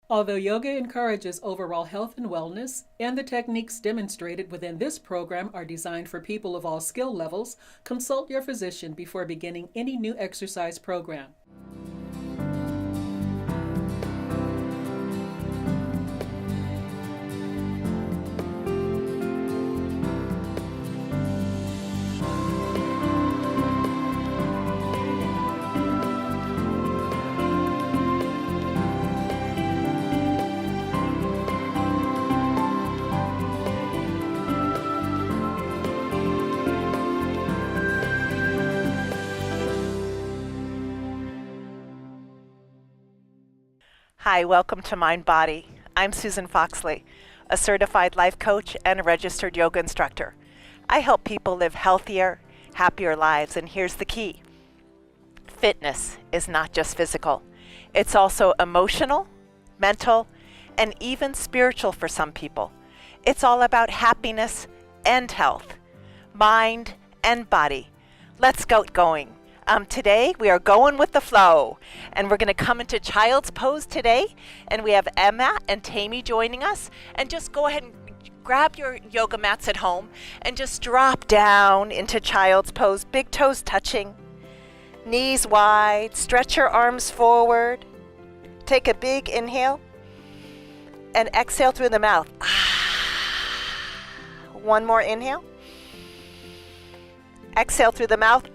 Although yoga encourages overall health and wellness, and the techniques demonstrated within this program are designed for people of all skill levels, consult your physician before beginning any new exercise program. Hi, welcome to Mind Body. I'm Susan Foxley, a certified life coach and a registered yoga instructor. I help people live healthier, happier lives, and here's the key. Fitness is not just physical. It's also emotional, mental, and even spiritual for some people. It's all about happiness and health, mind and body. Let's get going. Today we are going with the flow, and we're going to come into child's pose today, and we have Emma and Tammy joining us. And just go ahead and grab your yoga mats at home and just drop down into child's pose, big toes touching, knees wide, stretch your arms forward, take a big inhale and exhale through the mouth. One more inhale, exhale through the mouth.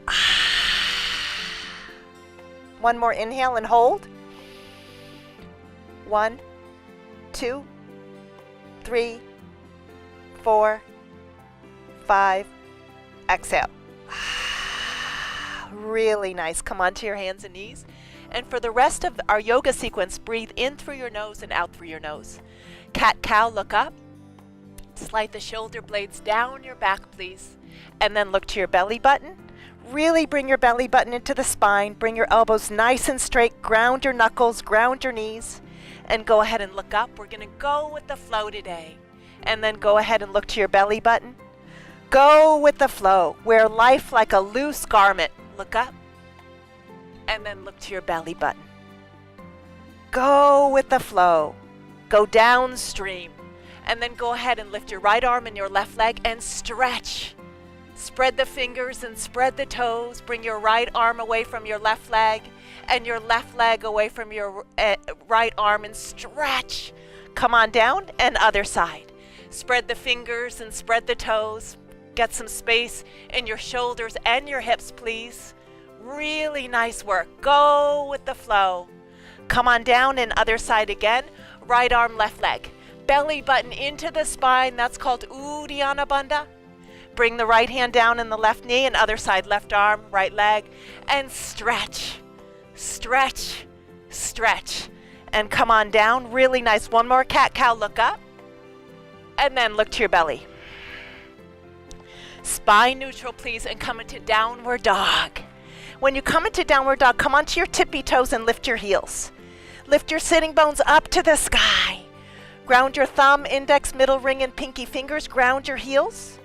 One more inhale and hold. 1, 2, 3, 4, 5. Exhale. Really nice. Come onto your hands and knees. And for the rest of our yoga sequence, breathe in through your nose and out through your nose. Cat-cow, look up. Slide the shoulder blades down your back, please. And then look to your belly button. Really bring your belly button into the spine. Bring your elbows nice and straight. Ground your knuckles, ground your knees. And go ahead and look up. We're going to go with the flow today. And then go ahead and look to your belly button. Go with the flow. Wear life like a loose garment. Look up. And then look to your belly button. Go with the flow. Go downstream. And then go ahead and lift your right arm and your left leg and stretch. Spread the fingers and spread the toes. Bring your right arm away from your left leg and your left leg away from your right arm and stretch. Come on down and other side. Spread the fingers and spread the toes. Get some space in your shoulders and your hips, please. Really nice work. Go with the flow. Come on down and other side again. Right arm, left leg. Belly button into the spine. That's called Uddiyana Bandha. Bring the right hand down in the left knee and other side, left arm, right leg, and stretch, stretch, stretch. And come on down, really nice. One more cat-cow, look up, and then look to your belly. Spine neutral, please, and come into downward dog. When you come into downward dog, come onto your tippy toes and lift your heels. Lift your sitting bones up to the sky. Ground your thumb, index, middle ring, and pinky fingers. Ground your heels.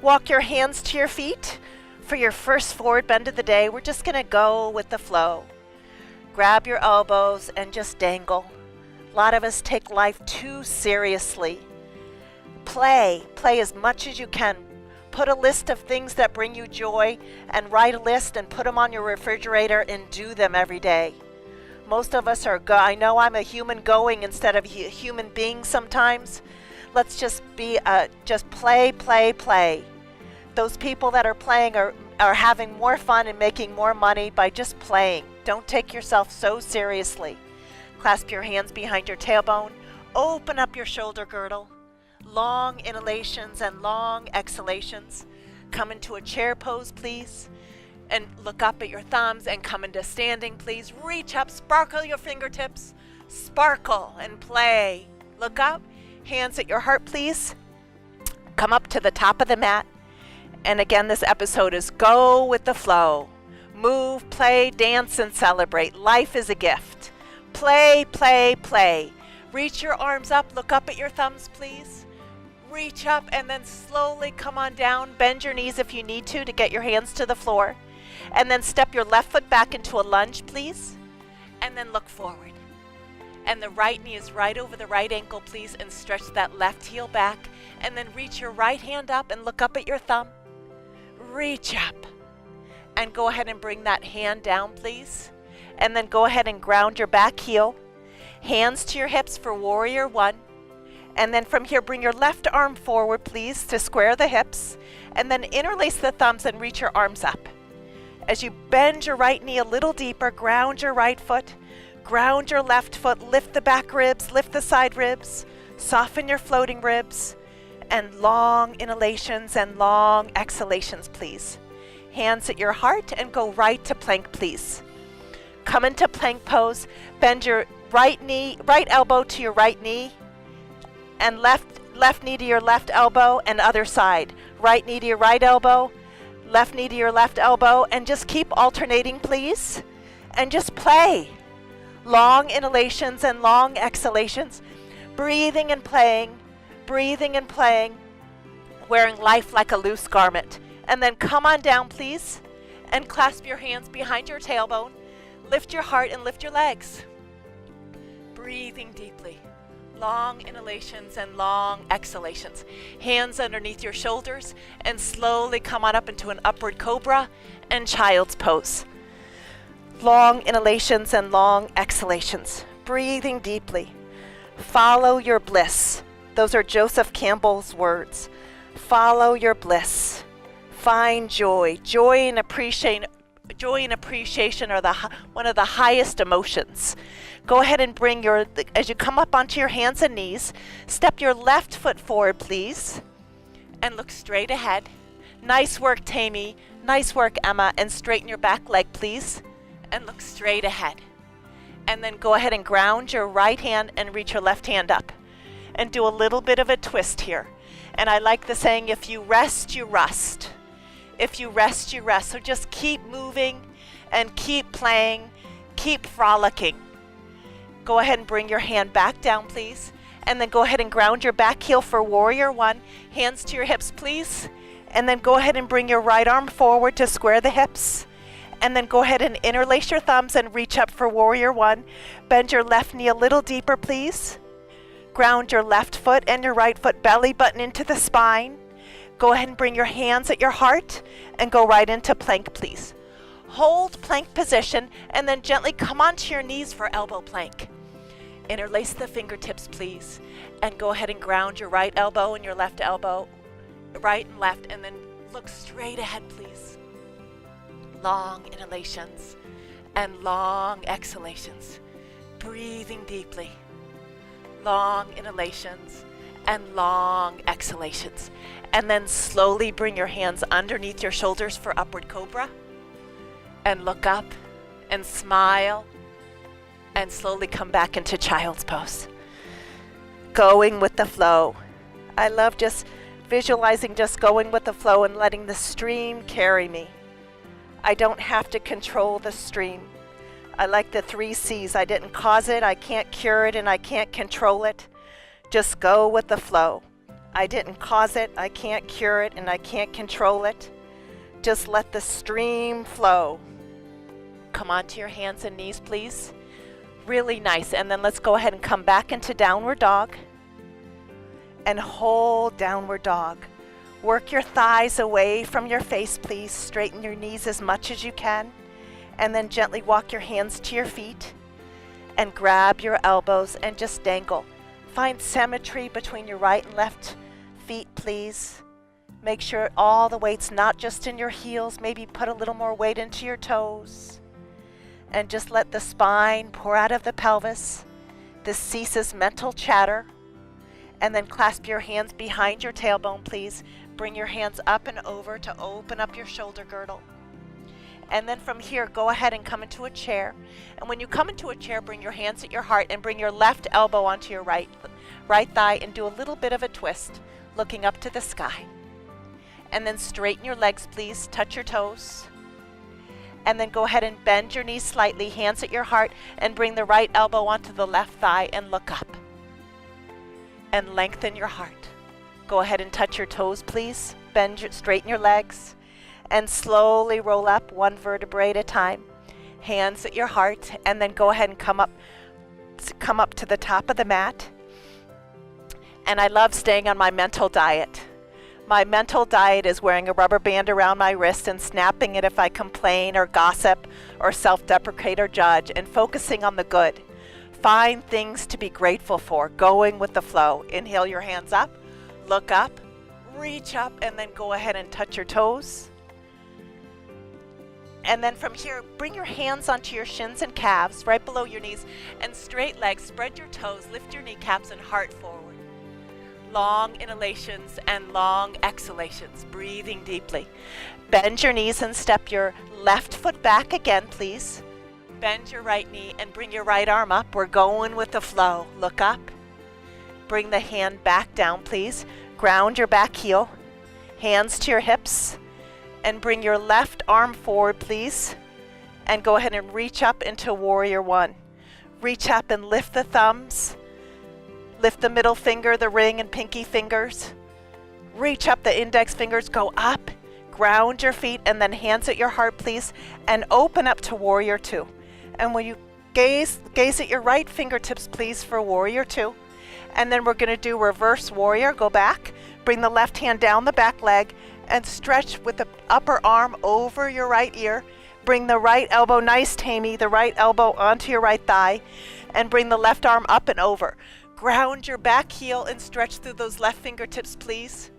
Walk your hands to your feet. For your first forward bend of the day, we're just going to go with the flow. Grab your elbows and just dangle. A lot of us take life too seriously. Play as much as you can. Put a list of things that bring you joy and write a list and put them on your refrigerator and do them every day. Most of us are, I know I'm a human going instead of a human being sometimes. Let's just be, just play. Those people that are playing are having more fun and making more money by just playing. Don't take yourself so seriously. Clasp your hands behind your tailbone. Open up your shoulder girdle. Long inhalations and long exhalations. Come into a chair pose, please. And look up at your thumbs and come into standing, please. Reach up, sparkle your fingertips. Sparkle and play. Look up, hands at your heart, please. Come up to the top of the mat. And again, this episode is go with the flow. Move, play, dance, and celebrate. Life is a gift. Play. Reach your arms up. Look up at your thumbs, please. Reach up and then slowly come on down. Bend your knees if you need to get your hands to the floor. And then step your left foot back into a lunge, please. And then look forward. And the right knee is right over the right ankle, please, and stretch that left heel back. And then reach your right hand up and look up at your thumb. Reach up. And go ahead and bring that hand down, please. And then go ahead and ground your back heel. Hands to your hips for warrior one. And then from here, bring your left arm forward, please, to square the hips. And then interlace the thumbs and reach your arms up. As you bend your right knee a little deeper, ground your right foot. Ground your left foot, lift the back ribs, lift the side ribs, soften your floating ribs, and long inhalations and long exhalations, please. Hands at your heart and go right to plank, please. Come into plank pose, bend your right elbow to your right knee, and left knee to your left elbow, and other side. Right knee to your right elbow, left knee to your left elbow, and just keep alternating, please, and just play. Long inhalations and long exhalations, breathing and playing, wearing life like a loose garment. And then come on down, please, and clasp your hands behind your tailbone. Lift your heart and lift your legs. Breathing deeply. Long inhalations and long exhalations. Hands underneath your shoulders, and slowly come on up into an upward cobra and child's pose. Long inhalations and long exhalations. Breathing deeply. Follow your bliss. Those are Joseph Campbell's words. Follow your bliss. Find joy. Joy and appreciation are one of the highest emotions. Go ahead and bring as you come up onto your hands and knees, step your left foot forward, please, and look straight ahead. Nice work, Tammy. Nice work, Emma. And straighten your back leg, please, and look straight ahead. And then go ahead and ground your right hand and reach your left hand up. And do a little bit of a twist here. And I like the saying, if you rest, you rust. If you rest, you rest. So just keep moving and keep playing, keep frolicking. Go ahead and bring your hand back down, please. And then go ahead and ground your back heel for warrior one. Hands to your hips, please. And then go ahead and bring your right arm forward to square the hips. And then go ahead and interlace your thumbs and reach up for warrior one. Bend your left knee a little deeper, please. Ground your left foot and your right foot belly button into the spine. Go ahead and bring your hands at your heart and go right into plank, please. Hold plank position and then gently come onto your knees for elbow plank. Interlace the fingertips, please, and go ahead and ground your right elbow and your left elbow, right and left, and then look straight ahead, please. Long inhalations and long exhalations. Breathing deeply. Long inhalations and long exhalations. And then slowly bring your hands underneath your shoulders for upward cobra. And look up and smile. And slowly come back into child's pose. Going with the flow. I love just visualizing just going with the flow and letting the stream carry me. I don't have to control the stream. I like the 3 C's. I didn't cause it, I can't cure it, and I can't control it. Just go with the flow. I didn't cause it, I can't cure it, and I can't control it. Just let the stream flow. Come onto your hands and knees, please. Really nice. And then let's go ahead and come back into downward dog. And hold downward dog. Work your thighs away from your face, please. Straighten your knees as much as you can. And then gently walk your hands to your feet. And grab your elbows and just dangle. Find symmetry between your right and left feet, please. Make sure all the weight's not just in your heels. Maybe put a little more weight into your toes. And just let the spine pour out of the pelvis. This ceases mental chatter. And then clasp your hands behind your tailbone, please. Bring your hands up and over to open up your shoulder girdle. And then from here, go ahead and come into a chair. And when you come into a chair, bring your hands at your heart and bring your left elbow onto your right thigh and do a little bit of a twist, looking up to the sky. And then straighten your legs, please. Touch your toes. And then go ahead and bend your knees slightly, hands at your heart, and bring the right elbow onto the left thigh and look up. And lengthen your heart. Go ahead and touch your toes, please. Straighten your legs. And slowly roll up one vertebrae at a time. Hands at your heart, and then go ahead and come up come up to the top of the mat. And I love staying on my mental diet. My mental diet is wearing a rubber band around my wrist and snapping it if I complain or gossip or self-deprecate or judge, and focusing on the good. Find things to be grateful for, going with the flow. Inhale your hands up, look up, reach up, and then go ahead and touch your toes. And then from here, bring your hands onto your shins and calves, right below your knees, and straight legs. Spread your toes, lift your kneecaps, and heart forward. Long inhalations and long exhalations, breathing deeply. Bend your knees and step your left foot back again, please. Bend your right knee and bring your right arm up. We're going with the flow. Look up. Bring the hand back down, please. Ground your back heel. Hands to your hips. And bring your left arm forward, please. And go ahead and reach up into Warrior One. Reach up and lift the thumbs. Lift the middle finger, the ring, and pinky fingers. Reach up the index fingers, go up. Ground your feet, and then hands at your heart, please. And open up to Warrior Two. And when you gaze at your right fingertips, please, for Warrior Two. And then we're going to do reverse warrior. Go back. Bring the left hand down the back leg and stretch with the upper arm over your right ear. Bring the right elbow, nice Tammy, the right elbow onto your right thigh. And bring the left arm up and over. Ground your back heel and stretch through those left fingertips, please.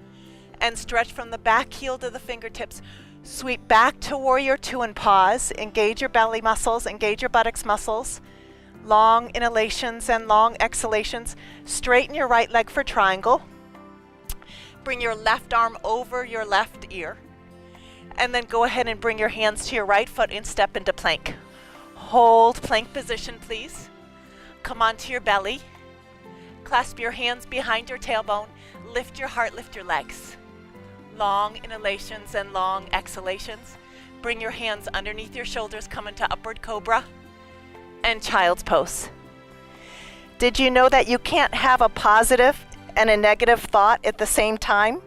And stretch from the back heel to the fingertips. Sweep back to Warrior Two and pause. Engage your belly muscles, engage your buttocks muscles. Long inhalations and long exhalations. Straighten your right leg for triangle. Bring your left arm over your left ear. And then go ahead and bring your hands to your right foot and step into plank. Hold plank position, please. Come onto your belly. Clasp your hands behind your tailbone. Lift your heart, lift your legs. Long inhalations and long exhalations. Bring your hands underneath your shoulders, come into upward cobra and child's pose. Did you know that you can't have a positive and a negative thought at the same time?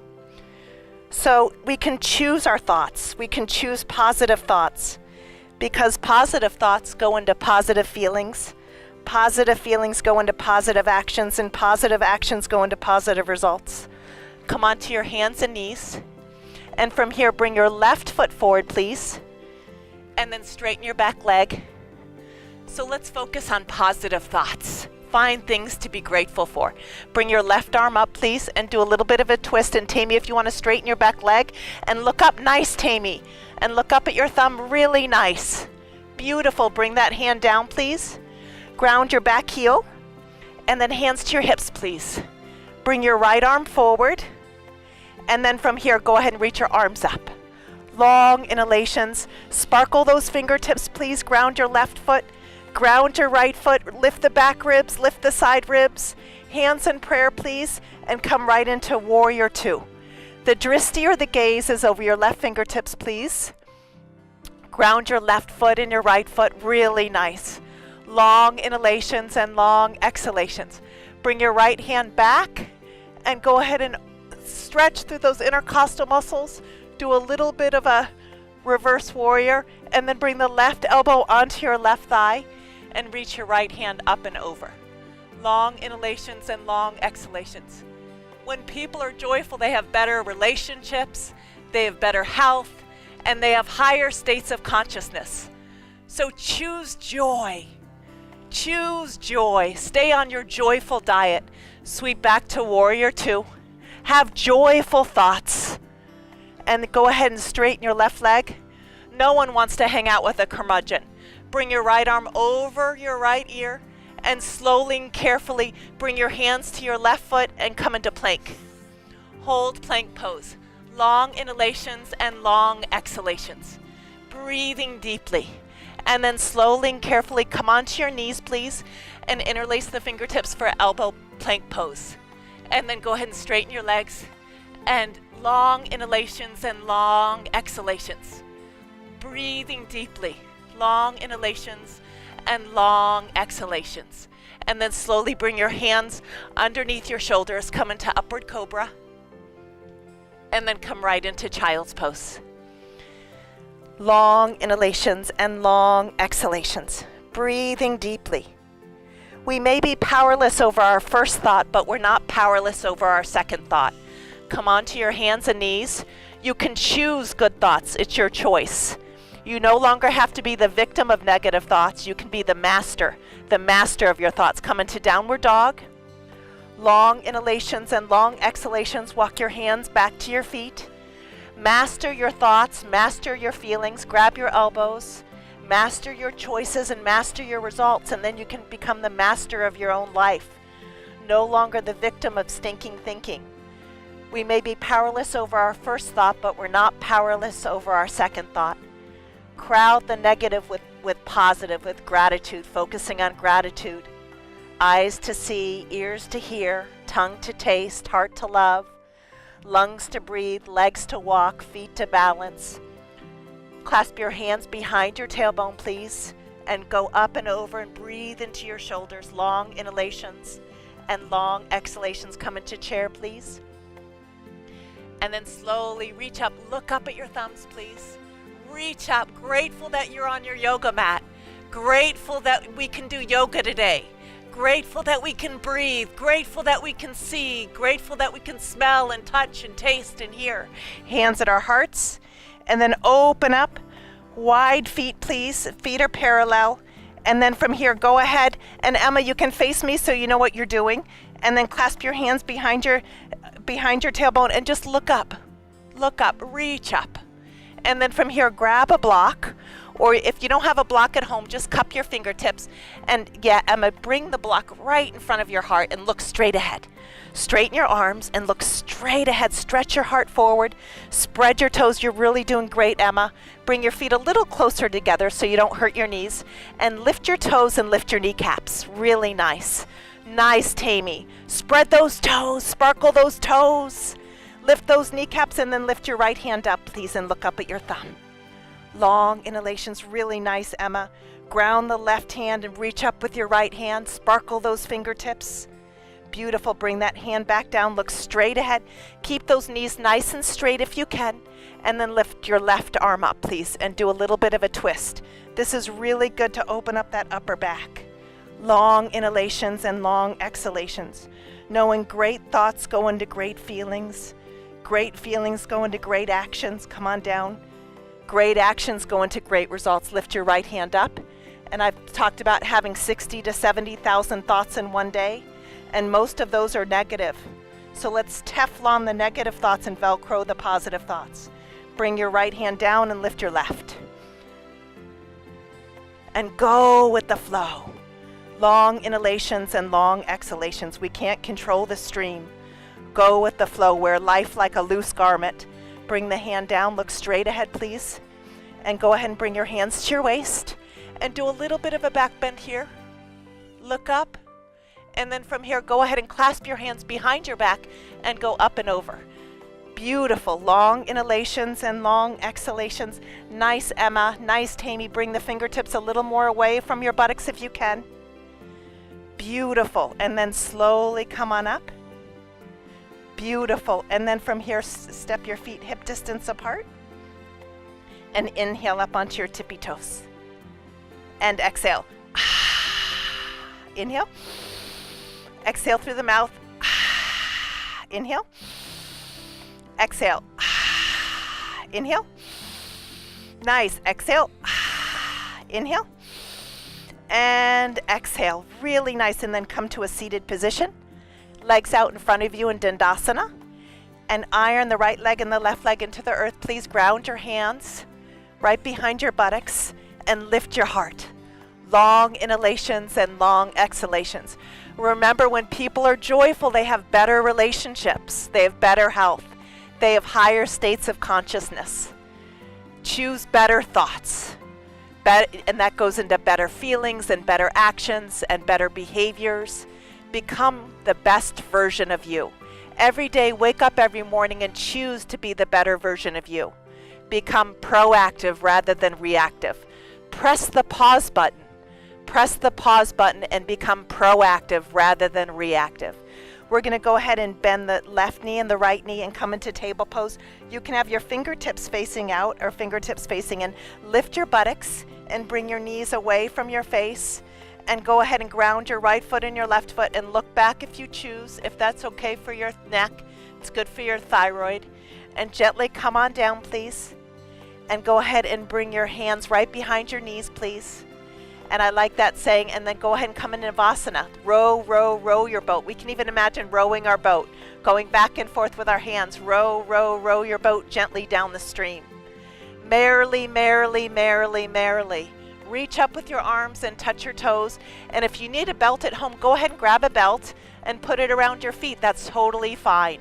So we can choose our thoughts. We can choose positive thoughts, because positive thoughts go into positive feelings. Positive feelings go into positive actions, and positive actions go into positive results. Come onto your hands and knees. And from here, bring your left foot forward, please. And then straighten your back leg. So let's focus on positive thoughts. Find things to be grateful for. Bring your left arm up, please, and do a little bit of a twist. And Tammy, if you want to straighten your back leg, and look up, nice Tammy. And look up at your thumb, really nice. Beautiful. Bring that hand down, please. Ground your back heel, and then hands to your hips, please. Bring your right arm forward, and then from here, go ahead and reach your arms up. Long inhalations. Sparkle those fingertips, please. Ground your left foot. Ground your right foot. Lift the back ribs, lift the side ribs. Hands in prayer, please, and come right into Warrior Two. The drishti or the gaze is over your left fingertips, please. Ground your left foot and your right foot, really nice. Long inhalations and long exhalations. Bring your right hand back and go ahead and stretch through those intercostal muscles. Do a little bit of a reverse warrior, and then bring the left elbow onto your left thigh and reach your right hand up and over. Long inhalations and long exhalations. When people are joyful, they have better relationships, they have better health, and they have higher states of consciousness. So choose joy. Choose joy. Stay on your joyful diet. Sweep back to Warrior Two. Have joyful thoughts. And go ahead and straighten your left leg. No one wants to hang out with a curmudgeon. Bring your right arm over your right ear and slowly and carefully bring your hands to your left foot and come into plank. Hold plank pose. Long inhalations and long exhalations. Breathing deeply. And then slowly and carefully come onto your knees, please, and interlace the fingertips for elbow plank pose. And then go ahead and straighten your legs. And long inhalations and long exhalations. Breathing deeply. Long inhalations and long exhalations. And then slowly bring your hands underneath your shoulders, come into upward cobra. And then come right into child's pose. Long inhalations and long exhalations. Breathing deeply. We may be powerless over our first thought, but we're not powerless over our second thought. Come onto your hands and knees. You can choose good thoughts. It's your choice. You no longer have to be the victim of negative thoughts. You can be the master of your thoughts. Come into downward dog. Long inhalations and long exhalations. Walk your hands back to your feet. Master your thoughts, master your feelings. Grab your elbows. Master your choices and master your results, and then you can become the master of your own life. No longer the victim of stinking thinking. We may be powerless over our first thought, but we're not powerless over our second thought. Crowd the negative with positive, with gratitude, focusing on gratitude. Eyes to see, ears to hear, tongue to taste, heart to love, lungs to breathe, legs to walk, feet to balance. Clasp your hands behind your tailbone, please, and go up and over and breathe into your shoulders. Long inhalations and long exhalations. Come into chair, please. And then slowly reach up. Look up at your thumbs, please. Reach up. Grateful that you're on your yoga mat. Grateful that we can do yoga today. Grateful that we can breathe. Grateful that we can see. Grateful that we can smell and touch and taste and hear. Hands at our hearts. And then open up, wide feet, please. Feet are parallel. And then from here, go ahead. And Emma, you can face me so you know what you're doing. And then clasp your hands behind your tailbone and just look up. Look up, reach up. And then from here, grab a block. Or if you don't have a block at home, just cup your fingertips. And yeah, Emma, bring the block right in front of your heart and look straight ahead. Straighten your arms and look straight ahead. Stretch your heart forward. Spread your toes. You're really doing great, Emma. Bring your feet a little closer together so you don't hurt your knees. And lift your toes and lift your kneecaps. Really nice. Nice, Tammy. Spread those toes. Sparkle those toes. Lift those kneecaps and then lift your right hand up, please, and look up at your thumb. Long inhalations. Really nice, Emma. Ground the left hand and reach up with your right hand. Sparkle those fingertips. Beautiful. Bring that hand back down. Look straight ahead. Keep those knees nice and straight if you can. And then lift your left arm up, please, and do a little bit of a twist. This is really good to open up that upper back. Long inhalations and long exhalations. Knowing great thoughts go into great feelings. Great feelings go into great actions. Come on down. Great actions go into great results. Lift your right hand up. And I've talked about having 60 to 70,000 thoughts in one day. And most of those are negative. So let's Teflon the negative thoughts and Velcro the positive thoughts. Bring your right hand down and lift your left. And go with the flow. Long inhalations and long exhalations. We can't control the stream. Go with the flow. Wear life like a loose garment. Bring the hand down. Look straight ahead, please. And go ahead and bring your hands to your waist. And do a little bit of a back bend here. Look up. And then from here, go ahead and clasp your hands behind your back and go up and over. Beautiful. Long inhalations and long exhalations. Nice, Emma. Nice, Tammy. Bring the fingertips a little more away from your buttocks if you can. Beautiful. And then slowly come on up. Beautiful. And then from here, step your feet hip distance apart. And inhale up onto your tippy toes. And exhale. Inhale. Exhale through the mouth. Inhale. Exhale. Inhale. Nice. Exhale. Inhale. And exhale. Really nice. And then come to a seated position. Legs out in front of you in Dandasana. And iron the right leg and the left leg into the earth. Please ground your hands right behind your buttocks and lift your heart. Long inhalations and long exhalations. Remember, when people are joyful, they have better relationships. They have better health. They have higher states of consciousness. Choose better thoughts. And that goes into better feelings and better actions and better behaviors. Become the best version of you. Every day, wake up every morning and choose to be the better version of you. Become proactive rather than reactive. Press the pause button. Press the pause button and become proactive rather than reactive. We're going to go ahead and bend the left knee and the right knee and come into table pose. You can have your fingertips facing out or fingertips facing in. Lift your buttocks and bring your knees away from your face And go ahead and ground your right foot and your left foot and look back if you choose, if that's okay for your neck. It's good for your thyroid. And gently come on down, please. And go ahead and bring your hands right behind your knees, please. And I like that saying. And then go ahead and come in Navasana. Row, row, row your boat. We can even imagine rowing our boat, going back and forth with our hands. Row, row, row your boat gently down the stream. Merrily, merrily, merrily, merrily. Reach up with your arms and touch your toes. And if you need a belt at home, go ahead and grab a belt and put it around your feet. That's totally fine.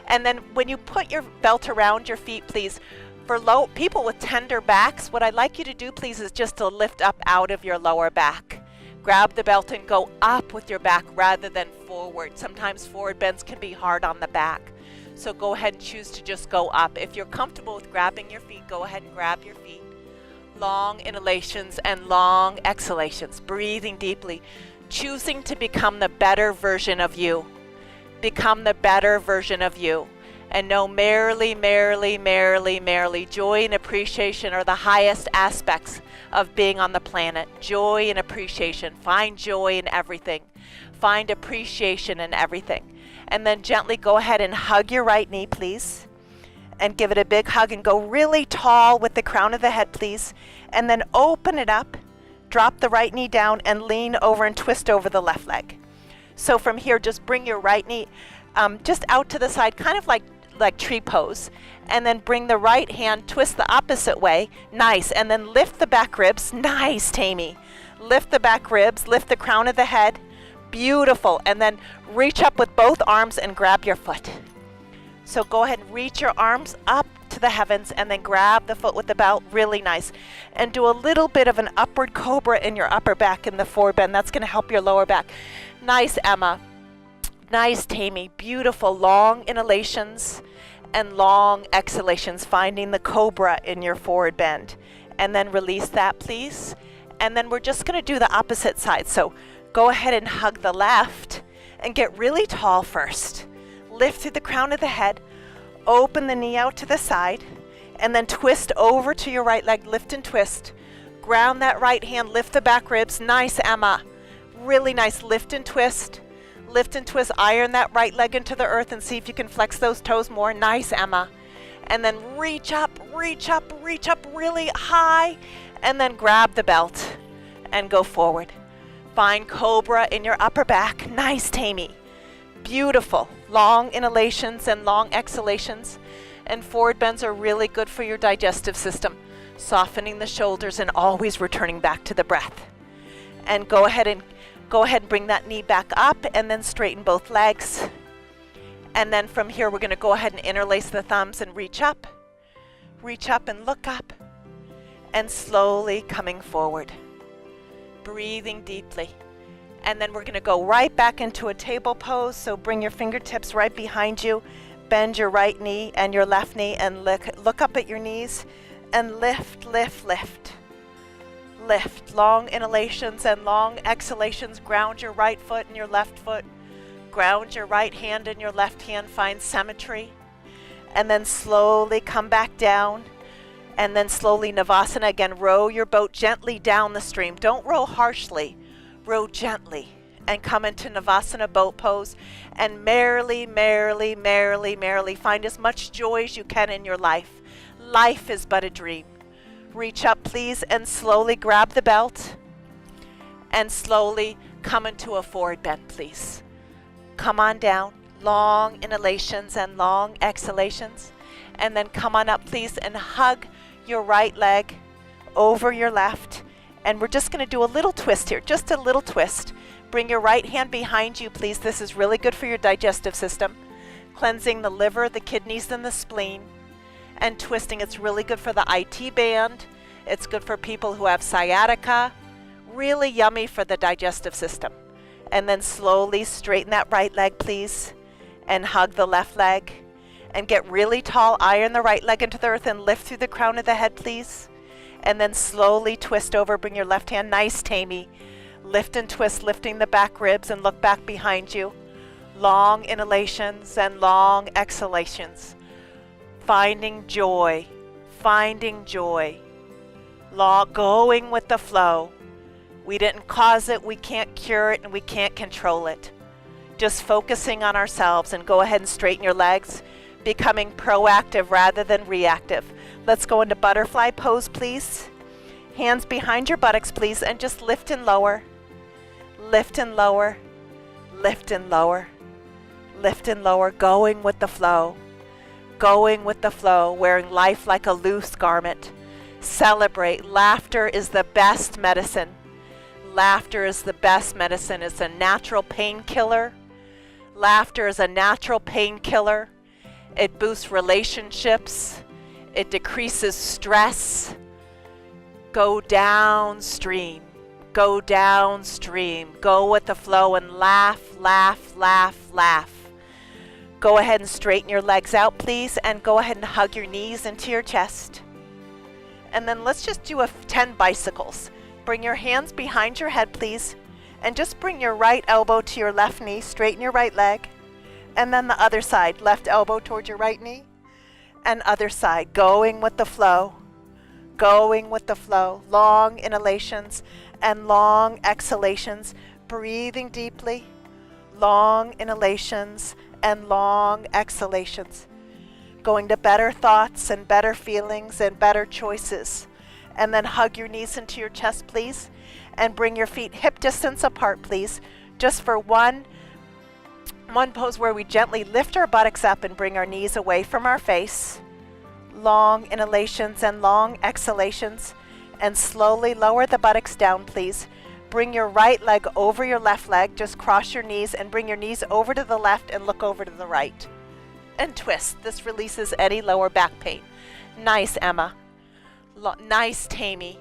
And then when you put your belt around your feet, please, for people with tender backs, what I'd like you to do, please, is just to lift up out of your lower back. Grab the belt and go up with your back rather than forward. Sometimes forward bends can be hard on the back. So go ahead and choose to just go up. If you're comfortable with grabbing your feet, go ahead and grab your feet. Long inhalations and long exhalations, breathing deeply, choosing to become the better version of you. Become the better version of you. And know merrily, merrily, merrily, merrily, joy and appreciation are the highest aspects of being on the planet. Joy and appreciation. Find joy in everything. Find appreciation in everything. And then gently go ahead and hug your right knee, please. And give it a big hug and go really tall with the crown of the head, please. And then open it up, drop the right knee down and lean over and twist over the left leg. So from here, just bring your right knee just out to the side, kind of like tree pose. And then bring the right hand, twist the opposite way. Nice. And then lift the back ribs. Nice, Tammy. Lift the back ribs, lift the crown of the head. Beautiful. And then reach up with both arms and grab your foot. So go ahead and reach your arms up to the heavens and then grab the foot with the belt. Really nice. And do a little bit of an upward cobra in your upper back in the forward bend. That's going to help your lower back. Nice, Emma. Nice, Tammy. Beautiful. Long inhalations and long exhalations, finding the cobra in your forward bend. And then release that, please. And then we're just going to do the opposite side. So go ahead and hug the left and get really tall first. Lift through the crown of the head, open the knee out to the side, and then twist over to your right leg, lift and twist. Ground that right hand, lift the back ribs. Nice, Emma. Really nice. Lift and twist. Lift and twist. Iron that right leg into the earth and see if you can flex those toes more. Nice, Emma. And then reach up, reach up, reach up really high, and then grab the belt and go forward. Find cobra in your upper back. Nice, Tammy. Beautiful. Long inhalations and long exhalations. And forward bends are really good for your digestive system, softening the shoulders and always returning back to the breath. And go ahead and bring that knee back up and then straighten both legs. And then from here, we're going to go ahead and interlace the thumbs and reach up and look up, and slowly coming forward, breathing deeply. And then we're going to go right back into a table pose. So bring your fingertips right behind you, bend your right knee and your left knee, and look up at your knees and lift, lift, lift. Lift. Long inhalations and long exhalations. Ground your right foot and your left foot. Ground your right hand and your left hand. Find symmetry. And then slowly come back down. And then slowly Navasana again. Row your boat gently down the stream. Don't row harshly. Row gently and come into Navasana boat pose, and merrily, merrily, merrily, merrily find as much joy as you can in your life. Life is but a dream. Reach up, please, and slowly grab the belt and slowly come into a forward bend, please. Come on down. Long inhalations and long exhalations. And then come on up, please, and hug your right leg over your left. And we're just going to do a little twist here, just a little twist. Bring your right hand behind you, please. This is really good for your digestive system, cleansing the liver, the kidneys, and the spleen. And twisting, it's really good for the IT band. It's good for people who have sciatica. Really yummy for the digestive system. And then slowly straighten that right leg, please, and hug the left leg. And get really tall, iron the right leg into the earth and lift through the crown of the head, please. And then slowly twist over, bring your left hand. Nice, Tammy. Lift and twist, lifting the back ribs and look back behind you. Long inhalations and long exhalations. Finding joy, finding joy. Going with the flow. We didn't cause it, we can't cure it, and we can't control it. Just focusing on ourselves, and go ahead and straighten your legs, becoming proactive rather than reactive. Let's go into butterfly pose, please. Hands behind your buttocks, please, and just lift and lower. Lift and lower. Lift and lower. Lift and lower, going with the flow. Going with the flow, wearing life like a loose garment. Celebrate. Laughter is the best medicine. Laughter is the best medicine. It's a natural painkiller. Laughter is a natural painkiller. It boosts relationships. It decreases stress. Go downstream. Go downstream. Go with the flow and laugh, laugh, laugh, laugh. Go ahead and straighten your legs out, please, and go ahead and hug your knees into your chest. And then let's just do 10 bicycles. Bring your hands behind your head, please, and just bring your right elbow to your left knee, straighten your right leg, and then the other side, left elbow toward your right knee, and other side, going with the flow, going with the flow. Long inhalations and long exhalations, breathing deeply, long inhalations and long exhalations. Going to better thoughts and better feelings and better choices. And then hug your knees into your chest, please, and bring your feet hip distance apart, please, just for one pose where we gently lift our buttocks up and bring our knees away from our face. Long inhalations and long exhalations, and slowly lower the buttocks down, please. Bring your right leg over your left leg, just cross your knees and bring your knees over to the left and look over to the right. And twist. This releases any lower back pain. Nice, Emma. Nice, Tammy.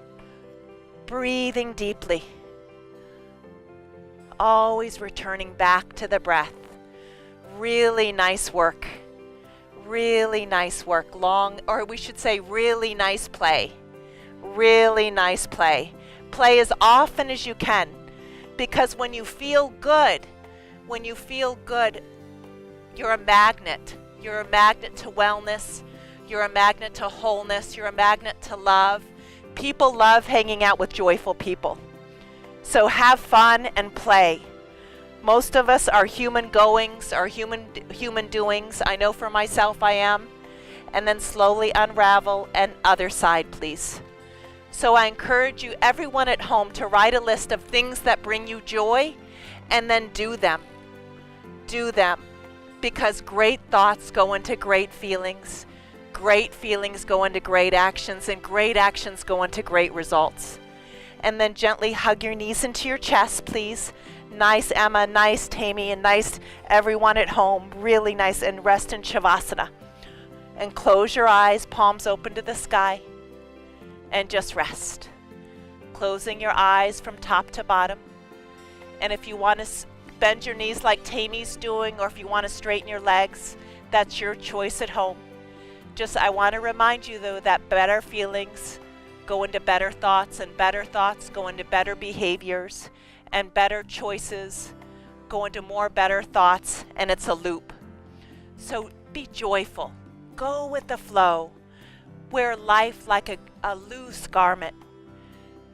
Breathing deeply. Always returning back to the breath. Really nice work. Really nice work. Long, or we should say really nice play. Really nice play. Play as often as you can, because when you feel good, you're a magnet. You're a magnet to wellness. You're a magnet to wholeness. You're a magnet to love. People love hanging out with joyful people. So have fun and play. Most of us are human goings, are human doings. I know for myself I am. And then slowly unravel, and other side, please. So I encourage you, everyone at home, to write a list of things that bring you joy, and then do them. Do them. Because great thoughts go into great feelings. Great feelings go into great actions, and great actions go into great results. And then gently hug your knees into your chest, please. Nice, Emma. Nice, Tammy. And nice, everyone at home. Really nice. And rest in Shavasana. And close your eyes, palms open to the sky. And just rest. Closing your eyes from top to bottom. And if you want to bend your knees like Tammy's doing, or if you want to straighten your legs, that's your choice at home. Just, I want to remind you, though, that better feelings go into better thoughts, and better thoughts go into better behaviors, and better choices go into more better thoughts, and it's a loop. So be joyful. Go with the flow. Wear life like a loose garment.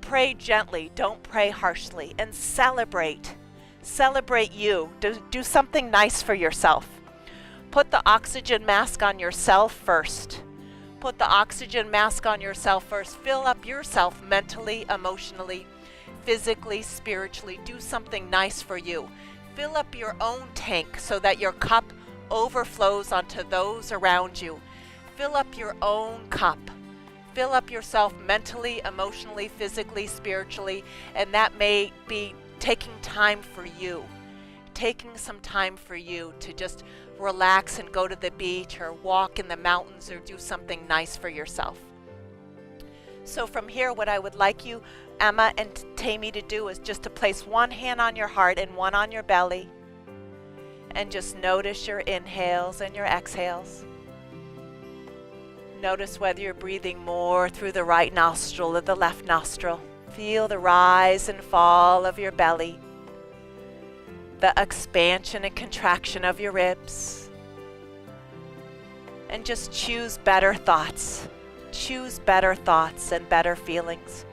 Pray gently, don't pray harshly, and celebrate. Celebrate you. Do something nice for yourself. Put the oxygen mask on yourself first. Put the oxygen mask on yourself first. Fill up yourself mentally, emotionally, physically, spiritually. Do something nice for you. Fill up your own tank so that your cup overflows onto those around you. Fill up your own cup. Fill up yourself mentally, emotionally, physically, spiritually, and that may be taking time for you. Taking some time for you to just relax and go to the beach or walk in the mountains or do something nice for yourself. So from here, what I would like you, Emma and Tammy, to do is just to place one hand on your heart and one on your belly, and just notice your inhales and your exhales. Notice whether you're breathing more through the right nostril or the left nostril. Feel the rise and fall of your belly, the expansion and contraction of your ribs. And just choose better thoughts. Choose better thoughts and better feelings.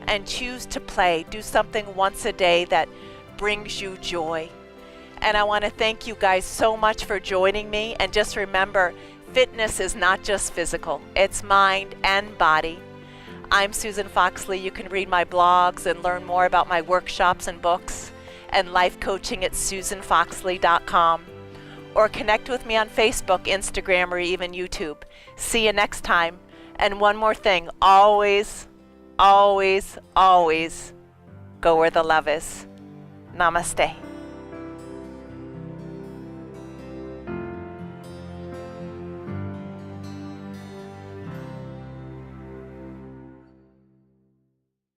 and choose to play. Do something once a day that brings you joy. And I want to thank you guys so much for joining me. And just remember, fitness is not just physical, it's mind and body. I'm Susan Foxley. You can read my blogs and learn more about my workshops and books and life coaching at susanfoxley.com. Or connect with me on Facebook, Instagram, or even YouTube. See you next time. And one more thing, always, always, always go where the love is. Namaste.